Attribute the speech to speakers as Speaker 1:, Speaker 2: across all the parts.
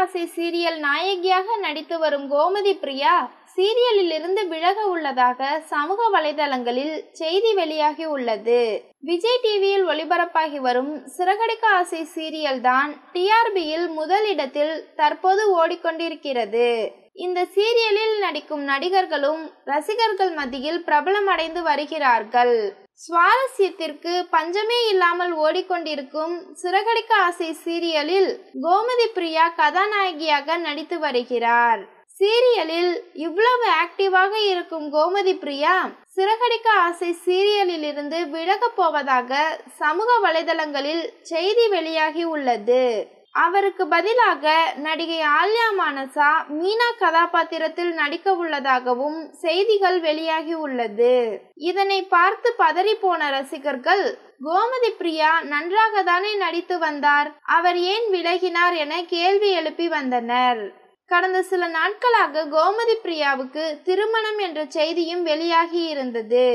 Speaker 1: ஆசை சீரியல் நாயகியாக நடித்து வரும் கோமதி பிரியா சீரியலில் இருந்து விலக உள்ளதாக சமூக வலைதளங்களில் செய்தி வெளியாகி உள்ளது. விஜய் டிவியில் ஒளிபரப்பாகி வரும் சிறகடிக்க ஆசை சீரியல் தான் டிஆர்பியில் முதலிடத்தில் தற்போது ஓடிக்கொண்டிருக்கிறது. இந்த சீரியலில் நடிக்கும் நடிகர்களும் ரசிகர்கள் மத்தியில் பிரபலமடைந்து வருகிறார்கள். சுவாரஸ்யத்திற்கு பஞ்சமே இல்லாமல் ஓடிக்கொண்டிருக்கும் சிறகடிக்க ஆசை சீரியலில் கோமதி பிரியா கதாநாயகியாக நடித்து வருகிறார். சீரியலில் இவ்வளவு ஆக்டிவாக இருக்கும் கோமதி பிரியா சிறகடிக்க ஆசை சீரியலில் இருந்து விலகப் போவதாக சமூக வலைதளங்களில் செய்தி வெளியாகி உள்ளது. அவருக்கு பதிலாக நடிகை ஆல்யா மானசா மீனா கதாபாத்திரத்தில் நடிக்க உள்ளதாகவும் செய்திகள் வெளியாகி உள்ளது. இதனை பார்த்து பதறி போன ரசிகர்கள், கோமதி பிரியா நன்றாக தானே நடித்து வந்தார், அவர் ஏன் விலகினார் என கேள்வி எழுப்பி வந்தனர். கடந்த சில நாட்களாக கோமதி பிரியாவுக்கு திருமணம் என்ற செய்தியும் வெளியாகி இருந்தது.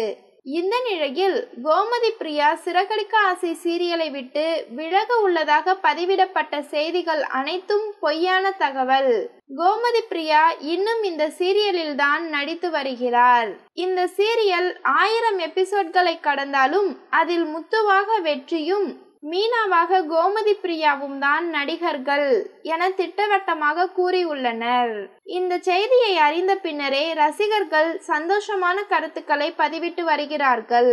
Speaker 1: இந்த நிலையில் கோமதி பிரியா சிறகடிக்க ஆசை சீரியலை விட்டு விலக உள்ளதாக பதிவிடப்பட்ட செய்திகள் அனைத்தும் பொய்யான தகவல். கோமதி பிரியா இன்னும் இந்த சீரியலில் தான் நடித்து வருகிறார். இந்த சீரியல் 1000 எபிசோட்களை கடந்தாலும் அதில் முத்துவாக வெற்றியும் மீனாவாக கோமதி பிரியாவும் தான் நடிகர்கள் என திட்டவட்டமாக கூறியுள்ளனர். இந்த செய்தியை அறிந்த பின்னரே ரசிகர்கள் சந்தோஷமான கருத்துக்களை பதிவிட்டு வருகிறார்கள்.